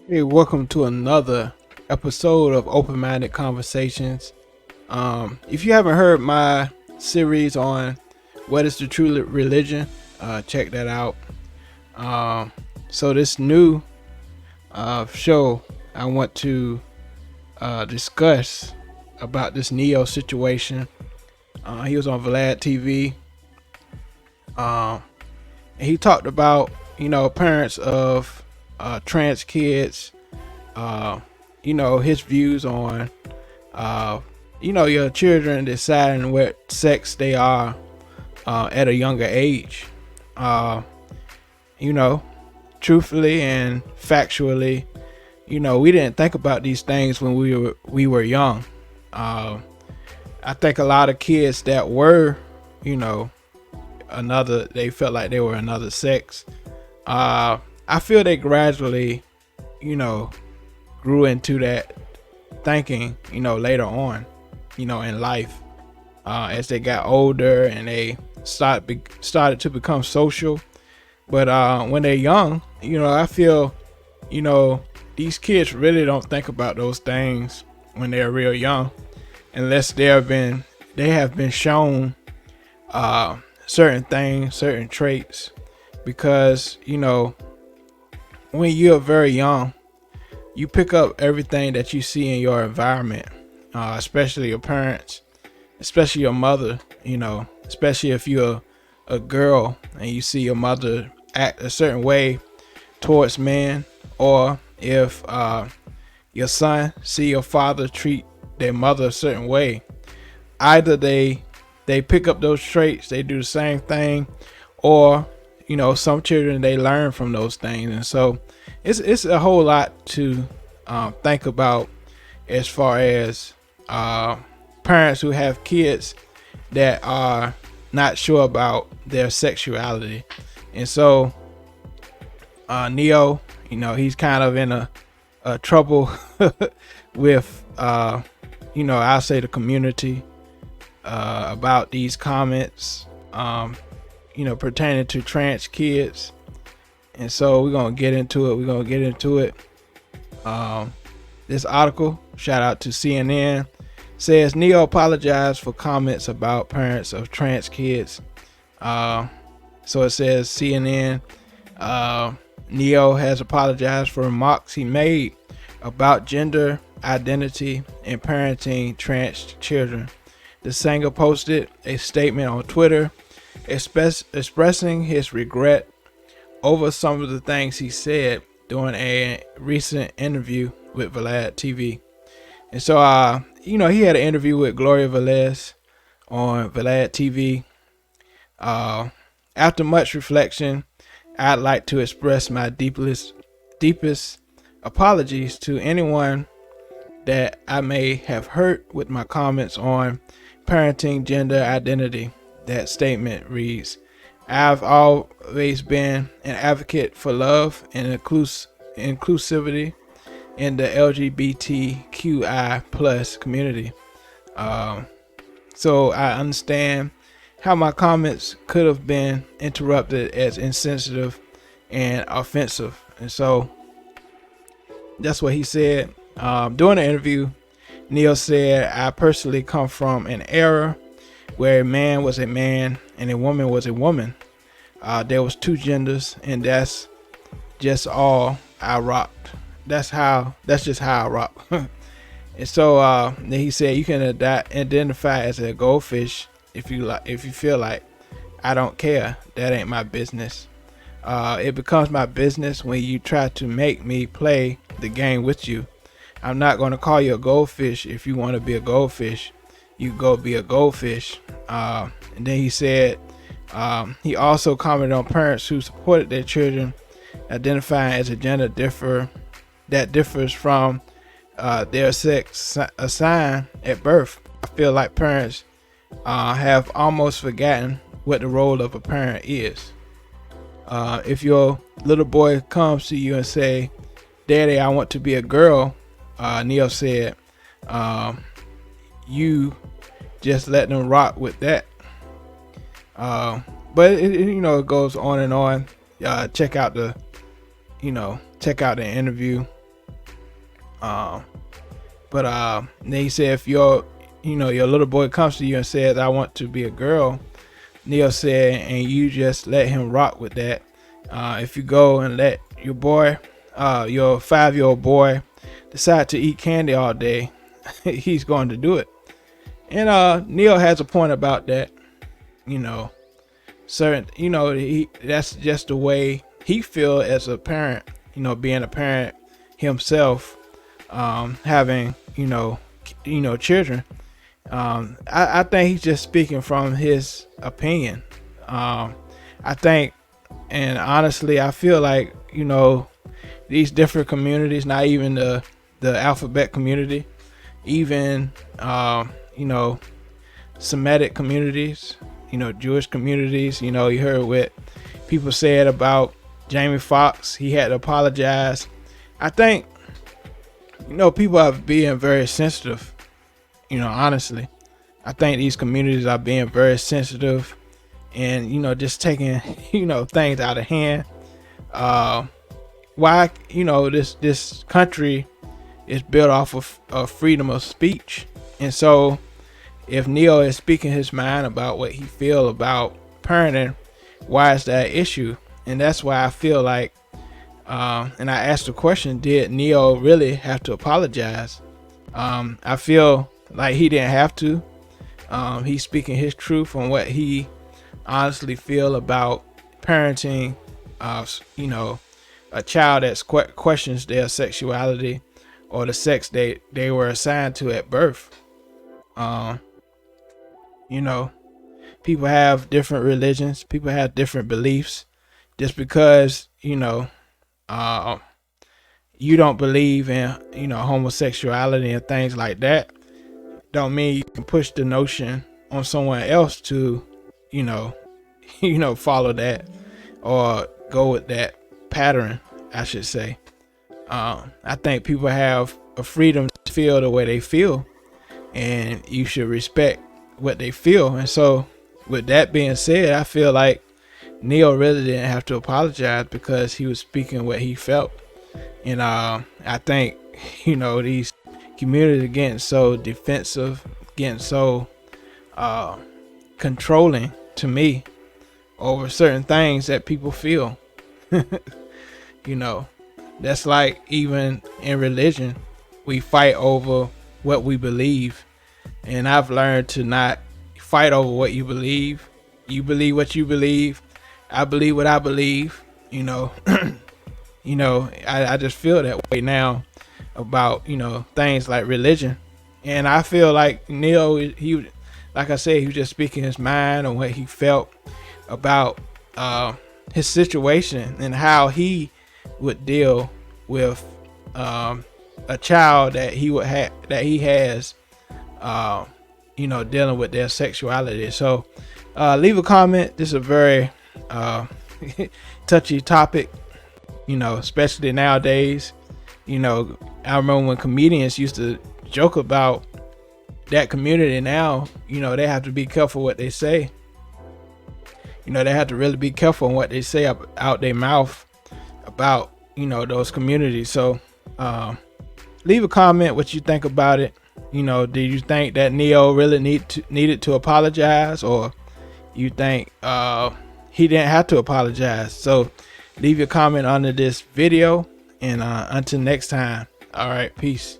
Hey, welcome to another episode of Open Minded Conversations. If you haven't heard my series on what is the true religion, check that out. So this new show, I want to discuss about this Neo situation. He was on Vlad TV. And he talked about parents of trans kids. Uh, his views on your children deciding what sex they are at a younger age. Uh, you know, Truthfully and factually, we didn't think about these things when we were young. Uh, I think a lot of kids that were, you know, they felt like they were another sex. I feel they gradually, you know, grew into that thinking, later on, in life, as they got older and they started to become social. But when they're young, I feel, you know, these kids really don't think about those things when they're real young, unless they have been shown certain things, certain traits, because when you're very young, you pick up everything that you see in your environment, especially your parents, especially your mother. Especially if you're a girl and you see your mother act a certain way towards men, or if your son see your father treat their mother a certain way. Either they pick up those traits, they do the same thing, or some children, they learn from those things. And so it's a whole lot to think about, as far as parents who have kids that are not sure about their sexuality. And so Neo, he's kind of in a trouble with I'll say the community, about these comments, pertaining to trans kids. And so we're gonna get into it. This article, shout out to CNN, says Neo apologized for comments about parents of trans kids. So it says CNN, Neo has apologized for remarks he made about gender identity and parenting trans children. The singer posted a statement on Twitter expressing his regret over some of the things he said during a recent interview with Vlad TV. And so, he had an interview with Gloria Velez on Vlad TV. After much reflection, I'd like to express my deepest apologies to anyone that I may have hurt with my comments on parenting gender identity. That statement reads, I've always been an advocate for love and inclusivity in the LGBTQI plus community. So I understand how my comments could have been interrupted as insensitive and offensive. And so that's what he said. During the interview, Neil said, I personally come from an era where a man was a man and a woman was a woman. There was two genders, and that's just all I rocked. That's just how I rock. And so then he said, you can identify as a goldfish if you feel like. I don't care. That ain't my business. It becomes my business when you try to make me play the game with you. I'm not going to call you a goldfish. If you want to be a goldfish, you go be a goldfish. And then he said, he also commented on parents who supported their children identifying as a gender that differs from their sex assigned at birth. I feel like parents have almost forgotten what the role of a parent is. If your little boy comes to you and say, Daddy, I want to be a girl, Neil said, you just let them rock with that. But it goes on and on. Check out the interview. Then he said, if your little boy comes to you and says, I want to be a girl, Neil said, and you just let him rock with that. If you go and let your 5-year-old boy decide to eat candy all day, he's going to do it. And Neil has a point about that. That's just the way he feel as a parent, being a parent himself, having, children. I think he's just speaking from his opinion. I think, and honestly, I feel like, these different communities, not even the alphabet community, even, Semitic communities, Jewish communities, you heard what people said about Jamie Foxx. He had to apologize. I think, people are being very sensitive. Honestly, I think these communities are being very sensitive and, just taking, things out of hand. Why, this country is built off of freedom of speech. And so if Neil is speaking his mind about what he feel about parenting, why is that issue? And that's why I feel like, and I asked the question, did Neil really have to apologize? I feel like he didn't have to. He's speaking his truth on what he honestly feel about parenting, a child that questions their sexuality or the sex they were assigned to at birth. People have different religions, people have different beliefs. Just because, you don't believe in, homosexuality and things like that, don't mean you can push the notion on someone else to, follow that or go with that pattern, I should say. I think people have a freedom to feel the way they feel, and you should respect what they feel. And so with that being said, I feel like Neil really didn't have to apologize because he was speaking what he felt. And I think, these communities are getting so defensive, getting so controlling to me over certain things that people feel. That's like even in religion, we fight over what we believe. And I've learned to not fight over what you believe. You believe what you believe. I believe what I believe. I just feel that way now about, things like religion. And I feel like Neil, like I said, he was just speaking his mind on what he felt about his situation and how he would deal with a child that he has, dealing with their sexuality. So leave a comment. This is a very touchy topic, especially nowadays. I remember when comedians used to joke about that community. Now, they have to be careful what they say. They have to really be careful on what they say out their mouth about, those communities. So leave a comment what you think about it. Do you think that Neo really needed to apologize, or you think he didn't have to apologize? So leave your comment under this video, and until next time, all right, peace.